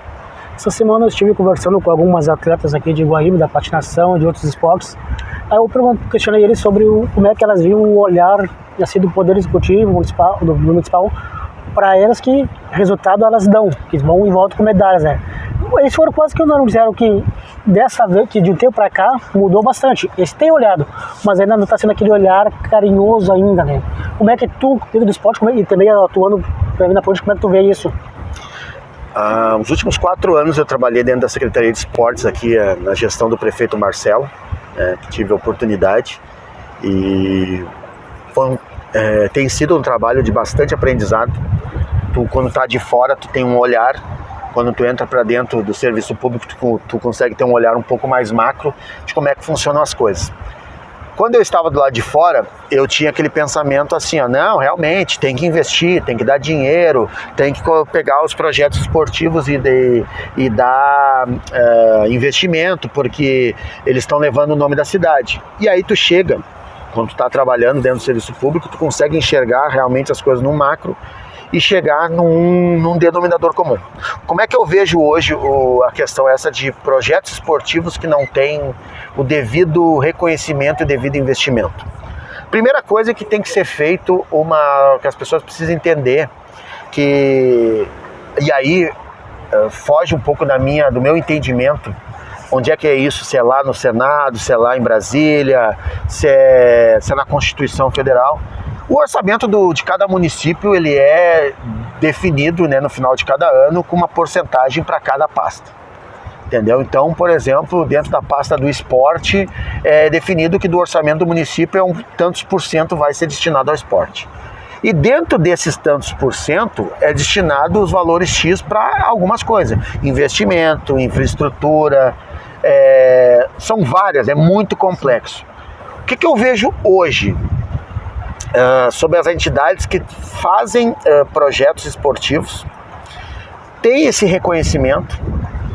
Essa semana eu estive conversando com algumas atletas aqui de Guaíba, da patinação e de outros esportes. Aí eu questionei eles sobre como é que elas viam o olhar assim, do Poder Executivo municipal para elas, que resultado elas dão, que vão em volta com medalhas, né? Eles foram quase que unânimes, disseram que dessa vez, que de um tempo para cá, mudou bastante. Eles têm olhado, mas ainda não está sendo aquele olhar carinhoso ainda, né? Como é que tu, dentro do esporte, e também atuando na política, como é que tu vê isso? Nos últimos 4 anos eu trabalhei dentro da Secretaria de Esportes aqui na gestão do prefeito Marcelo, que tive a oportunidade, e tem sido um trabalho de bastante aprendizado. Tu, quando tá de fora, tu tem um olhar, quando tu entra para dentro do serviço público, tu consegue ter um olhar um pouco mais macro de como é que funcionam as coisas. Quando eu estava do lado de fora, eu tinha aquele pensamento assim, não, realmente, tem que investir, tem que dar dinheiro, tem que pegar os projetos esportivos e dar investimento, porque eles estão levando o nome da cidade. E aí tu chega, quando tu está trabalhando dentro do serviço público, tu consegue enxergar realmente as coisas no macro e chegar num denominador comum. Como é que eu vejo hoje a questão essa de projetos esportivos que não têm o devido reconhecimento e devido investimento? Primeira coisa que tem que ser feito, que as pessoas precisam entender, e aí foge um pouco do meu entendimento, onde é que é isso, se é lá no Senado, se é lá em Brasília, se é na Constituição Federal. O orçamento de cada município ele é definido, no final de cada ano com uma porcentagem para cada pasta. Entendeu? Então, por exemplo, dentro da pasta do esporte é definido que do orçamento do município tantos por cento vai ser destinado ao esporte. E dentro desses tantos por cento é destinado os valores X para algumas coisas. Investimento, infraestrutura, são várias, é muito complexo. O que eu vejo hoje sobre as entidades que fazem projetos esportivos, tem esse reconhecimento,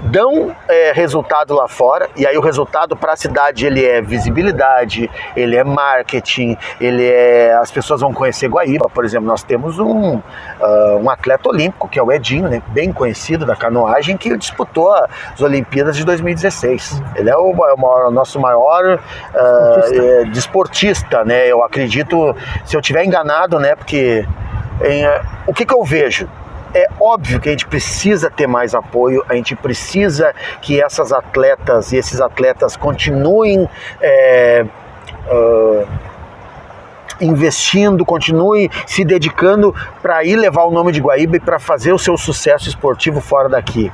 dão resultado lá fora, e aí o resultado para a cidade ele é visibilidade, ele é marketing, as pessoas vão conhecer Guaíba. Por exemplo, nós temos um atleta olímpico, que é o Edinho, bem conhecido da canoagem, que disputou as Olimpíadas de 2016. Ele é o nosso maior desportista, eu acredito, se eu estiver enganado, porque o que eu vejo? É óbvio que a gente precisa ter mais apoio, a gente precisa que essas atletas e esses atletas continuem investindo, continuem se dedicando para ir levar o nome de Guaíba e para fazer o seu sucesso esportivo fora daqui.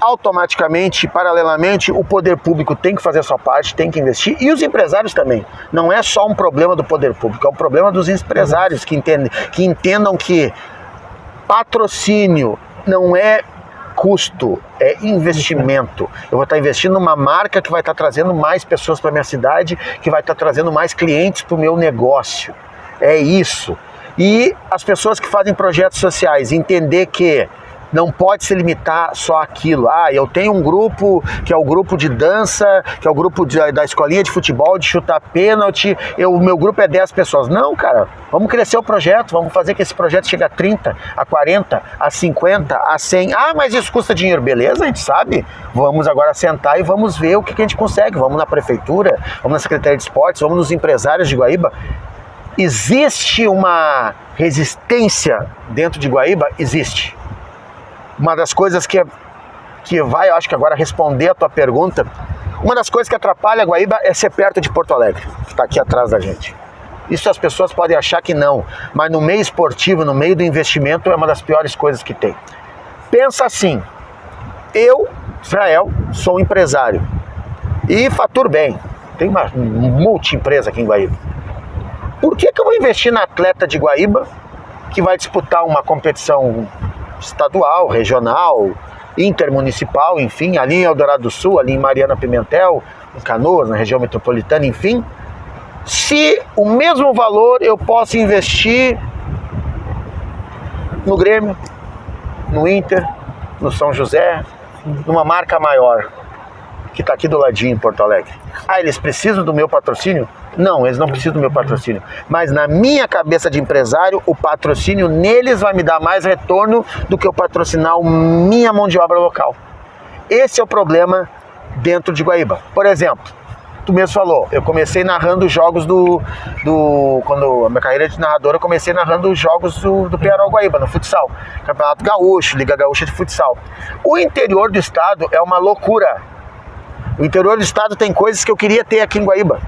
Automaticamente, paralelamente, o poder público tem que fazer a sua parte, tem que investir, e os empresários também. Não é só um problema do poder público, é um problema dos empresários que entendam que patrocínio não é custo, é investimento. Eu vou estar investindo numa marca que vai estar trazendo mais pessoas para minha cidade, que vai estar trazendo mais clientes para o meu negócio. É isso. E as pessoas que fazem projetos sociais, entender que não pode se limitar só àquilo. Eu tenho um grupo que é o grupo de dança, que é o grupo da escolinha de futebol, de chutar pênalti, o meu grupo é 10 pessoas. Não, cara, vamos crescer o projeto, vamos fazer que esse projeto chegue a 30, a 40, a 50, a 100. Mas isso custa dinheiro. Beleza, a gente sabe. Vamos agora sentar e vamos ver o que a gente consegue. Vamos na prefeitura, vamos na Secretaria de Esportes, vamos nos empresários de Guaíba. Existe uma resistência dentro de Guaíba? Existe. Uma das coisas que vai, eu acho que agora, responder a tua pergunta, uma das coisas que atrapalha a Guaíba é ser perto de Porto Alegre, que está aqui atrás da gente. Isso as pessoas podem achar que não, mas no meio esportivo, no meio do investimento, é uma das piores coisas que tem. Pensa assim, eu, Israel, sou um empresário e faturo bem, tem uma multi-empresa aqui em Guaíba. Por que eu vou investir na atleta de Guaíba que vai disputar uma competição estadual, regional, intermunicipal, enfim, ali em Eldorado do Sul, ali em Mariana Pimentel, em Canoas, na região metropolitana, enfim, se o mesmo valor eu posso investir no Grêmio, no Inter, no São José, numa marca maior, que está aqui do ladinho em Porto Alegre. Eles precisam do meu patrocínio? Não, eles não precisam do meu patrocínio. Mas na minha cabeça de empresário, o patrocínio neles vai me dar mais retorno do que eu patrocinar a minha mão de obra local. Esse é o problema dentro de Guaíba. Por exemplo, tu mesmo falou, eu comecei narrando jogos quando a minha carreira de narrador, eu comecei narrando os jogos do Penharol Guaíba, no futsal. Campeonato Gaúcho, Liga Gaúcha de Futsal. O interior do estado é uma loucura. O interior do estado tem coisas que eu queria ter aqui em Guaíba.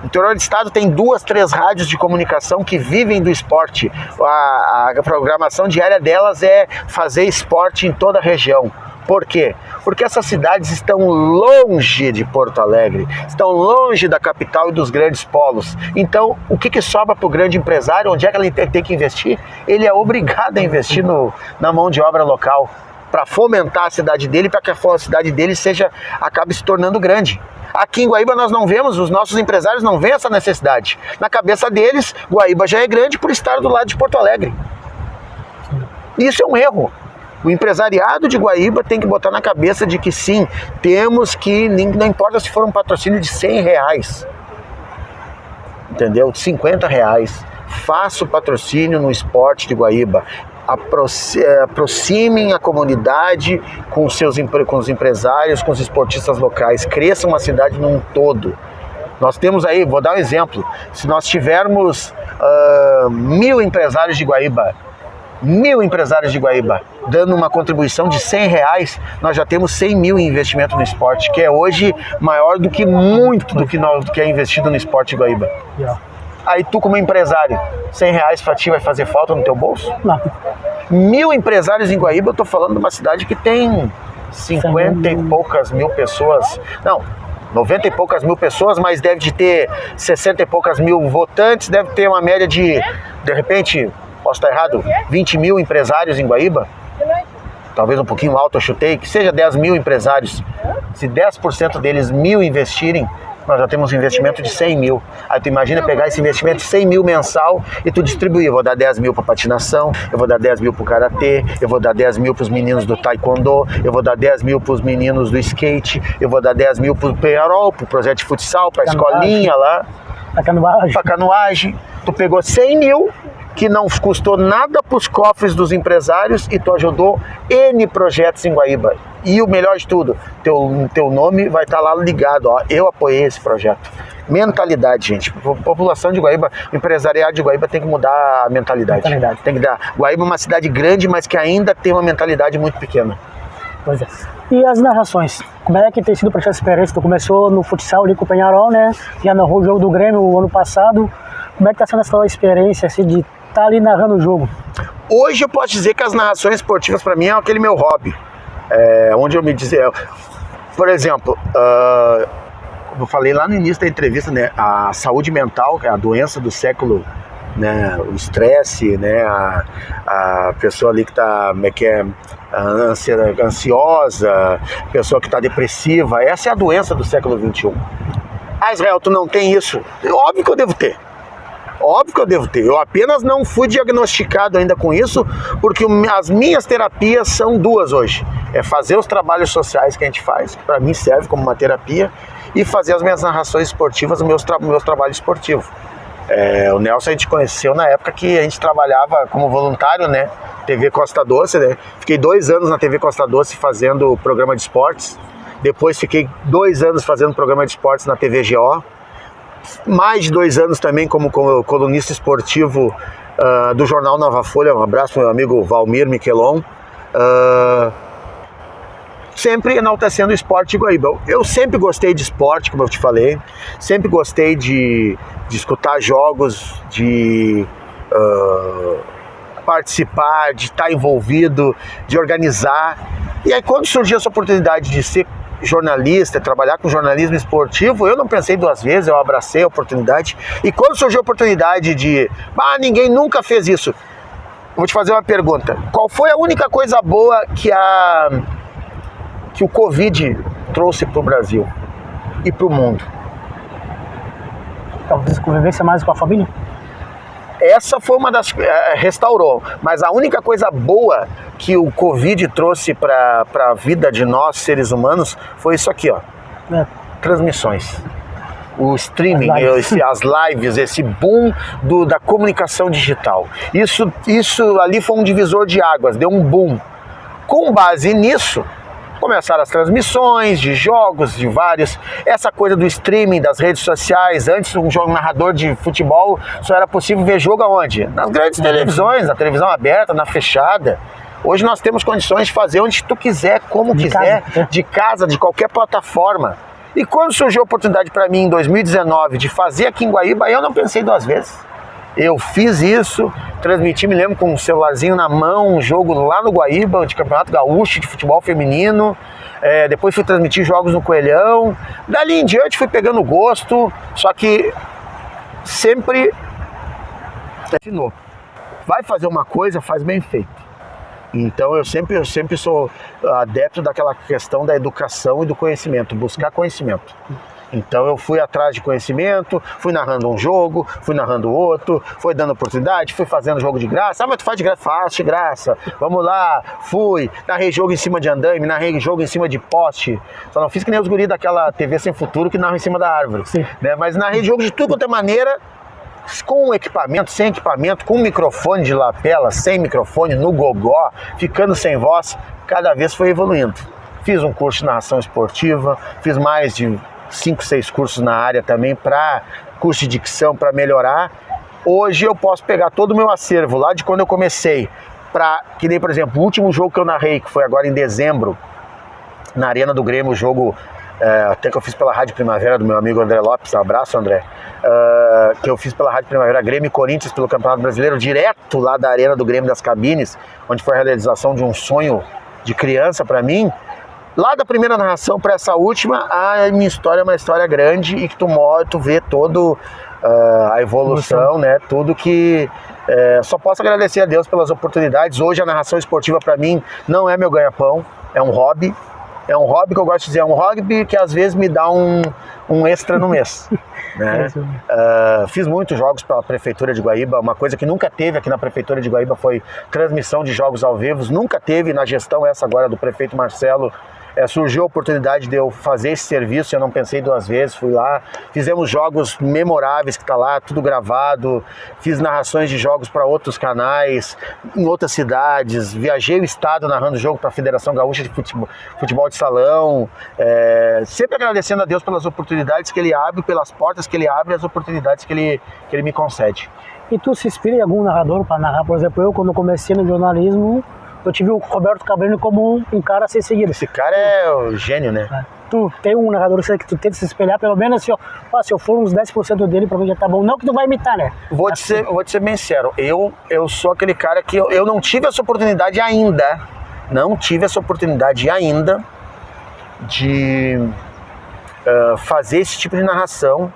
O interior do estado tem 2, 3 rádios de comunicação que vivem do esporte. A programação diária delas é fazer esporte em toda a região. Por quê? Porque essas cidades estão longe de Porto Alegre, estão longe da capital e dos grandes polos. Então, o que sobra para o grande empresário? Onde é que ele tem que investir? Ele é obrigado a investir na mão de obra local, para fomentar a cidade dele, para que a cidade dele acabe se tornando grande. Aqui em Guaíba nós não vemos, os nossos empresários não veem essa necessidade. Na cabeça deles, Guaíba já é grande por estar do lado de Porto Alegre. Isso é um erro. O empresariado de Guaíba tem que botar na cabeça de que sim, temos que, não importa se for um patrocínio de R$100, entendeu? De R$50, faça o patrocínio no esporte de Guaíba. Aproximem a comunidade com os empresários, com os esportistas locais, cresçam a cidade num todo. Nós temos aí, vou dar um exemplo, se nós tivermos 1.000 empresários de Guaíba, dando uma contribuição de R$100, nós já temos 100 mil em investimento no esporte, que é hoje maior do que muito do que é investido no esporte de Guaíba. Aí tu, como empresário, R$100 pra ti vai fazer falta no teu bolso? Não. 1.000 empresários em Guaíba, eu tô falando de uma cidade que tem 50 e poucas mil pessoas. Não, 90 e poucas mil pessoas, mas deve de ter 60 e poucas mil votantes, deve ter uma média de repente, posso estar errado, 20 mil empresários em Guaíba. Talvez um pouquinho alto eu chutei, que seja 10 mil empresários. Se 10% deles 1.000 investirem, nós já temos um investimento de 100 mil. Aí tu imagina pegar esse investimento de 100 mil mensal e tu distribuir. Eu vou dar 10 mil para patinação, eu vou dar 10 mil para o karatê, eu vou dar 10 mil para os meninos do taekwondo, eu vou dar 10 mil para os meninos do skate, eu vou dar 10 mil para o penharol, para o projeto de futsal, para a escolinha lá, para canoagem. Tu pegou 100 mil, que não custou nada para os cofres dos empresários e tu ajudou N projetos em Guaíba. E o melhor de tudo, teu nome vai estar lá ligado, ó, eu apoiei esse projeto. Mentalidade, gente. A população de Guaíba, o empresariado de Guaíba tem que mudar a mentalidade. Tem que dar. Guaíba é uma cidade grande, mas que ainda tem uma mentalidade muito pequena. Pois é. E as narrações? Como é que tem sido para essa experiência? Tu começou no futsal ali com o Penharol, né? Já narrou o jogo do Grêmio o ano passado. Como é que está sendo essa experiência assim, de estar ali narrando o jogo? Hoje eu posso dizer que as narrações esportivas para mim é aquele meu hobby. Onde eu me dizer, por exemplo, eu falei lá no início da entrevista, né, a saúde mental, que é a doença do século, né, o estresse, né, a pessoa ali que está ansiosa, pessoa que está depressiva, essa é a doença do século XXI. Israel, tu não tem isso? Óbvio que eu devo ter. Eu apenas não fui diagnosticado ainda com isso, porque as minhas terapias são 2 hoje. É fazer os trabalhos sociais que a gente faz, que para mim serve como uma terapia, e fazer as minhas narrações esportivas, os meus trabalhos esportivos. O Nelson a gente conheceu na época que a gente trabalhava como voluntário, né? TV Costa Doce, né? Fiquei 2 anos na TV Costa Doce fazendo programa de esportes. Depois fiquei 2 anos fazendo programa de esportes na TV GO. Mais de 2 anos também como colunista esportivo do jornal Nova Folha. Um abraço pro meu amigo Valmir Miquelon. Sempre enaltecendo o esporte de Guaíba. Eu sempre gostei de esporte, como eu te falei. Sempre gostei de escutar jogos, de participar, de estar envolvido, de organizar. E aí quando surgiu essa oportunidade de ser jornalista, trabalhar com jornalismo esportivo, eu não pensei 2 vezes, eu abracei a oportunidade. E quando surgiu a oportunidade de ninguém nunca fez isso, eu vou te fazer uma pergunta: qual foi a única coisa boa que o Covid trouxe para o Brasil e para o mundo? Talvez convivência mais com a família? Essa foi uma das... restaurou, mas a única coisa boa que o Covid trouxe para a vida de nós, seres humanos, foi isso aqui, ó. Transmissões. O streaming, as lives, esse boom da comunicação digital. Isso ali foi um divisor de águas, deu um boom. Com base nisso, começaram as transmissões de jogos, de vários, essa coisa do streaming, das redes sociais. Antes, um narrador de futebol só era possível ver jogo aonde? Nas grandes televisões, na televisão aberta, na fechada. Hoje nós temos condições de fazer onde tu quiser, como quiser, de casa, de qualquer plataforma. E quando surgiu a oportunidade para mim em 2019 de fazer aqui em Guaíba, eu não pensei 2 vezes. Eu fiz isso, transmiti, me lembro, com um celularzinho na mão, um jogo lá no Guaíba, de Campeonato Gaúcho de futebol feminino. Depois fui transmitir jogos no Coelhão. Dali em diante fui pegando gosto, só que sempre ensinou. Vai fazer uma coisa, faz bem feito. Então eu sempre sou adepto daquela questão da educação e do conhecimento, buscar conhecimento. Então eu fui atrás de conhecimento, fui narrando um jogo, fui narrando outro, fui dando oportunidade, fui fazendo jogo de graça. Mas tu faz de graça? Faço de graça. Vamos lá, fui, narrei jogo em cima de andaime, narrei jogo em cima de poste. Só não fiz que nem os guris daquela TV Sem Futuro que narram em cima da árvore. Né? Mas narrei jogo de tudo quanto é maneira, com equipamento, sem equipamento, com microfone de lapela, sem microfone, no gogó, ficando sem voz. Cada vez foi evoluindo. Fiz um curso de narração esportiva, fiz mais de 5, 6 cursos na área também, para curso de dicção, para melhorar. Hoje eu posso pegar todo o meu acervo lá de quando eu comecei, que nem, por exemplo, o último jogo que eu narrei, que foi agora em dezembro, na Arena do Grêmio, o jogo até que eu fiz pela Rádio Primavera, do meu amigo André Lopes, um abraço, André, que eu fiz pela Rádio Primavera, Grêmio e Corinthians, pelo Campeonato Brasileiro, direto lá da Arena do Grêmio das Cabines, onde foi a realização de um sonho de criança para mim. Lá da primeira narração para essa última, a minha história é uma história grande e que tu vê todo a evolução, né? Tudo que só posso agradecer a Deus pelas oportunidades. Hoje a narração esportiva para mim não é meu ganha-pão, é um hobby. É um hobby que eu gosto de dizer, é um hobby que às vezes me dá um extra no mês. Né? Fiz muitos jogos pela Prefeitura de Guaíba. Uma coisa que nunca teve aqui na Prefeitura de Guaíba foi transmissão de jogos ao vivo. Nunca teve na gestão essa agora do prefeito Marcelo. Surgiu a oportunidade de eu fazer esse serviço, eu não pensei 2 vezes, fui lá, fizemos jogos memoráveis que está lá, tudo gravado, fiz narrações de jogos para outros canais, em outras cidades, viajei o estado narrando jogo para a Federação Gaúcha de Futebol de Salão, sempre agradecendo a Deus pelas oportunidades que Ele abre, pelas portas que Ele abre, as oportunidades que ele me concede. E tu se inspira em algum narrador para narrar? Por exemplo, eu quando comecei no jornalismo, eu tive o Roberto Cabrini como um cara a ser seguido. Esse cara é o gênio, né? Tu tem um narrador que tu tenta se espelhar, pelo menos assim, ó, se eu for uns 10% dele, pra mim já tá bom. Não que tu vai imitar, né? Vou te ser bem sincero, eu sou aquele cara que eu não tive essa oportunidade ainda, de fazer esse tipo de narração,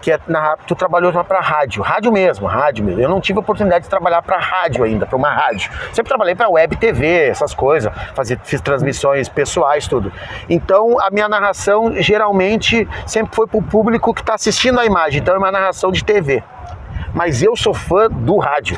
que é narrar. Tu trabalhou para rádio mesmo. Eu não tive a oportunidade de trabalhar para rádio ainda, para uma rádio. Sempre trabalhei para web TV, essas coisas, fiz transmissões pessoais, tudo. Então a minha narração geralmente sempre foi para o público que está assistindo a imagem, então é uma narração de TV. Mas eu sou fã do rádio.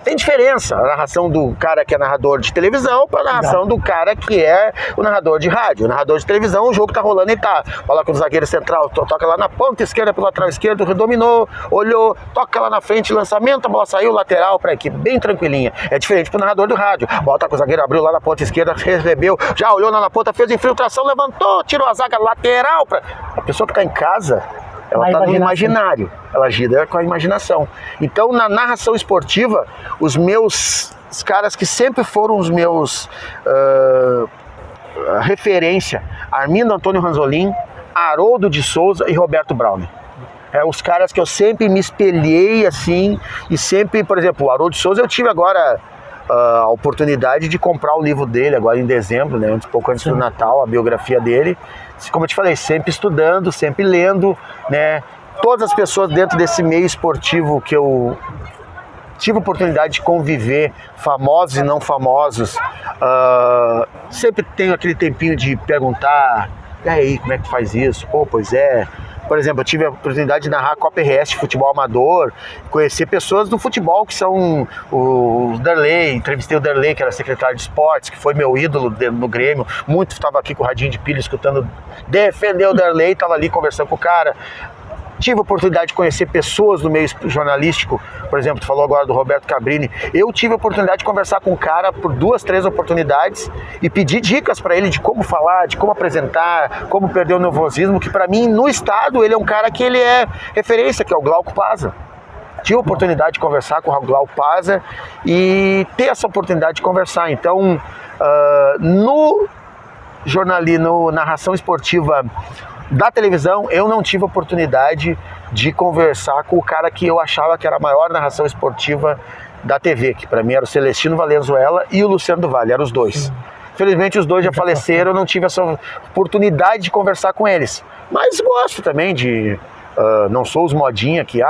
Tem diferença a narração do cara que é narrador de televisão para a narração do cara que é o narrador de rádio. O narrador de televisão, o jogo tá rolando e tá. Fala com o zagueiro central, toca lá na ponta esquerda pelo lateral esquerdo, redominou, olhou, toca lá na frente, lançamento, a bola saiu, lateral para a equipe, bem tranquilinha. É diferente pro narrador do rádio. Volta com o zagueiro, abriu lá na ponta esquerda, recebeu, já olhou lá na ponta, fez infiltração, levantou, tirou a zaga lateral. A pessoa que tá em casa, ela está no imaginário, ela gira com a imaginação. Então, na narração esportiva, os caras que sempre foram os meus referência, Armindo Antônio Ranzolin, Haroldo de Souza e Roberto Browne. Os caras que eu sempre me espelhei assim, e sempre, por exemplo, o Haroldo de Souza, eu tive agora a oportunidade de comprar o livro dele agora em dezembro, né, pouco antes do Natal, a biografia dele. Como eu te falei, sempre estudando, sempre lendo, né? Todas as pessoas dentro desse meio esportivo que eu tive a oportunidade de conviver, famosos e não famosos, sempre tenho aquele tempinho de perguntar: e aí, como é que tu faz isso? Pô, pois é. Por exemplo, eu tive a oportunidade de narrar a Copa RS de futebol amador, conhecer pessoas do futebol que são o Darley, entrevistei o Darley, que era secretário de esportes, que foi meu ídolo no Grêmio, muito estava aqui com o radinho de pilha escutando, defender o Darley, estava ali conversando com o cara. Tive a oportunidade de conhecer pessoas do meio jornalístico, por exemplo, tu falou agora do Roberto Cabrini. Eu tive a oportunidade de conversar com o cara por 2, 3 oportunidades e pedir dicas para ele de como falar, de como apresentar, como perder o nervosismo, que para mim, no estado, ele é um cara que ele é referência, que é o Glauco Paza. Tive a oportunidade de conversar com o Glauco Paza e ter essa oportunidade de conversar. Então, no jornalismo, narração esportiva, Da televisão, eu não tive a oportunidade de conversar com o cara que eu achava que era a maior narração esportiva da TV, que para mim era o Celestino Valenzuela e o Luciano do Vale, eram os dois. Felizmente os dois já faleceram, eu não tive essa oportunidade de conversar com eles. Mas gosto também de... não sou os modinha que...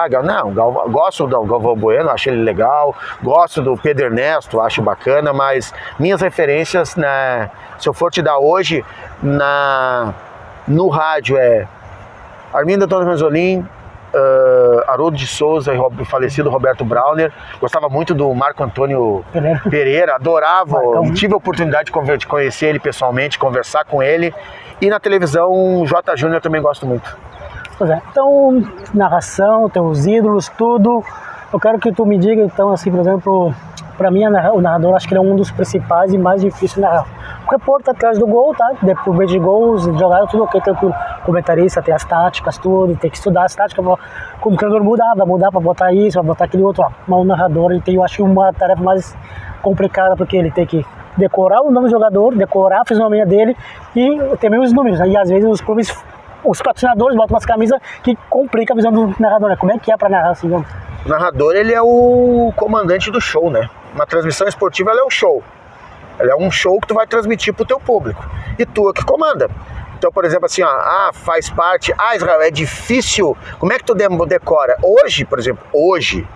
gosto do Galvão Bueno, acho ele legal. Gosto do Pedro Ernesto, acho bacana. Mas minhas referências, né, se eu for te dar hoje, no rádio é Armindo Antônio Ranzolin, Haroldo de Souza e o falecido Roberto Brauner. Gostava muito do Marco Antônio Pereira, adorava, tive a oportunidade de conhecer ele pessoalmente, conversar com ele. E na televisão, J. Júnior também gosto muito. Pois é, então, narração, teus ídolos, tudo. Eu quero que tu me diga, então, assim, por exemplo, pra mim o narrador acho que ele é um dos principais e mais difíceis de narrar. O repórter tá atrás do gol, tá? Depois de gols, jogada, tudo ok, tranquilo. Comentarista tem as táticas, tudo, tem que estudar as táticas. Como o treinador mudar pra botar isso, pra botar aquele outro. Mas o narrador, ele tem, eu acho, uma tarefa mais complicada, porque ele tem que decorar o nome do jogador, decorar a fisionomia dele e também os números. E às vezes os clubes, os patrocinadores botam umas camisas que complicam a visão do narrador, né? Como é que é pra narrar assim? O narrador, ele é o comandante do show, né? Uma transmissão esportiva, ela é um show. Ela é um show que tu vai transmitir pro teu público. E tu é que comanda. Então, por exemplo, assim, faz parte... Israel, é difícil... Como é que tu decora? Hoje, por exemplo, hoje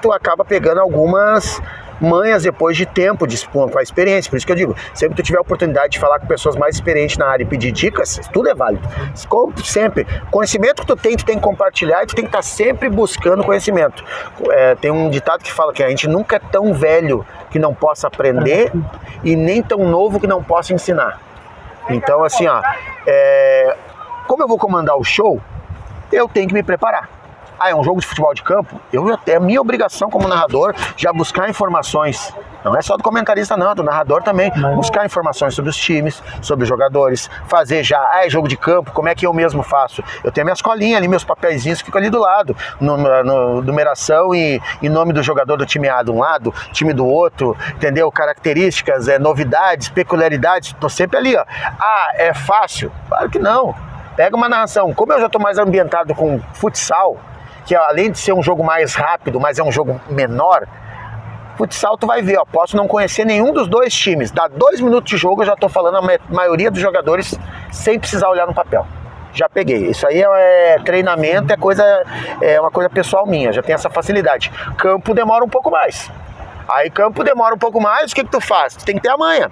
tu acaba pegando algumas manhas depois de tempo, com a experiência. Por isso que eu digo, sempre que tu tiver a oportunidade de falar com pessoas mais experientes na área e pedir dicas, tudo é válido. Sempre. Conhecimento que tu tem que compartilhar e tu tem que estar sempre buscando conhecimento. Tem um ditado que fala que a gente nunca é tão velho que não possa aprender e nem tão novo que não possa ensinar. Então, assim, como eu vou comandar o show, eu tenho que me preparar. É um jogo de futebol de campo, é minha obrigação como narrador já buscar informações. Não é só do comentarista não, do narrador também. Buscar informações sobre os times, sobre os jogadores, fazer já, jogo de campo, como é que eu mesmo faço? Eu tenho minhas colinhas ali, meus papeizinhos que ficam ali do lado, numeração e nome do jogador do time A de um lado, time do outro, entendeu? Características, novidades, peculiaridades, tô sempre ali, ó. É fácil? Claro que não. Pega uma narração, como eu já tô mais ambientado com futsal, que além de ser um jogo mais rápido, mas é um jogo menor, futsal tu vai ver, posso não conhecer nenhum dos dois times, dá 2 minutos de jogo eu já tô falando a maioria dos jogadores sem precisar olhar no papel. Já peguei, isso aí é treinamento, é uma coisa pessoal minha, já tem essa facilidade. Campo demora um pouco mais. Aí campo demora um pouco mais, o que tu faz? Tu tem que ter a manha.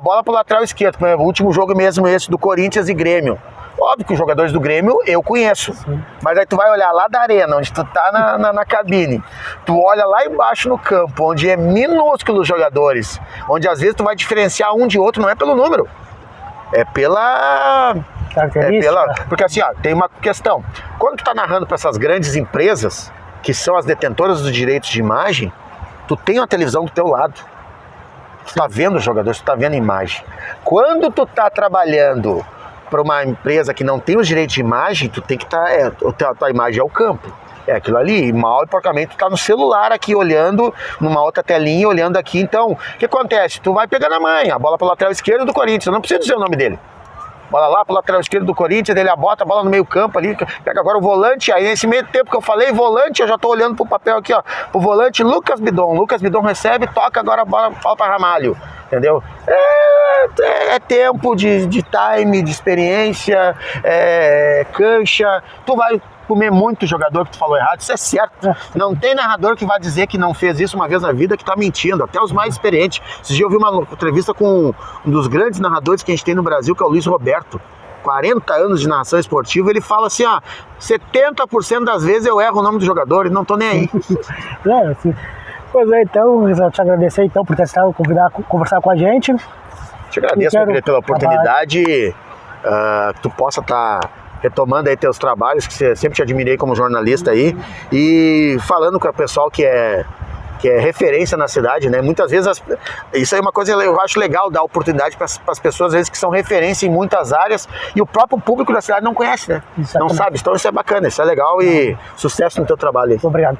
Bola pro lateral esquerdo, o último jogo mesmo esse do Corinthians e Grêmio. Óbvio que os jogadores do Grêmio eu conheço. Sim. Mas aí tu vai olhar lá da arena, onde tu tá na cabine. Tu olha lá embaixo no campo, onde é minúsculo os jogadores. Onde às vezes tu vai diferenciar um de outro, não é pelo número. É pela... Porque assim, tem uma questão. Quando tu tá narrando para essas grandes empresas, que são as detentoras dos direitos de imagem, tu tem uma televisão do teu lado. Tu tá vendo os jogadores, tu tá vendo a imagem. Quando tu tá trabalhando para uma empresa que não tem os direitos de imagem, tu tem que estar... a tua imagem é o campo. É aquilo ali. E mal e porcamente tu tá no celular aqui, olhando, numa outra telinha, olhando aqui. Então, o que acontece? Tu vai pegar na manha, a bola pro lateral esquerdo do Corinthians. Eu não preciso dizer o nome dele. Bola lá pro lateral esquerdo do Corinthians, ele bota a bola no meio campo ali, pega agora o volante, aí nesse meio tempo que eu falei volante, eu já tô olhando pro papel aqui, pro volante Lucas Bidon recebe, toca agora a bola para Ramalho, entendeu? É tempo de time, de experiência, cancha, tu vai comer muito jogador que tu falou errado, isso é certo. Não tem narrador que vai dizer que não fez isso uma vez na vida que tá mentindo, até os mais experientes. Esses dias eu vi uma entrevista com um dos grandes narradores que a gente tem no Brasil, que é o Luiz Roberto. 40 anos de narração esportiva, ele fala assim, 70% das vezes eu erro o nome do jogador e não tô nem aí. Pois é, então, eu te agradecer então por ter estado conversar com a gente. Te agradeço pela oportunidade, que tu possa estar retomando aí teus trabalhos, que você sempre te admirei como jornalista aí, e falando com o pessoal que é referência na cidade, né? Muitas vezes, isso aí é uma coisa que eu acho legal, dar oportunidade para as pessoas, às vezes, que são referência em muitas áreas, e o próprio público da cidade não conhece, né? Exatamente. Não sabe, então isso é bacana, isso é legal, e sucesso no teu trabalho aí. Obrigado.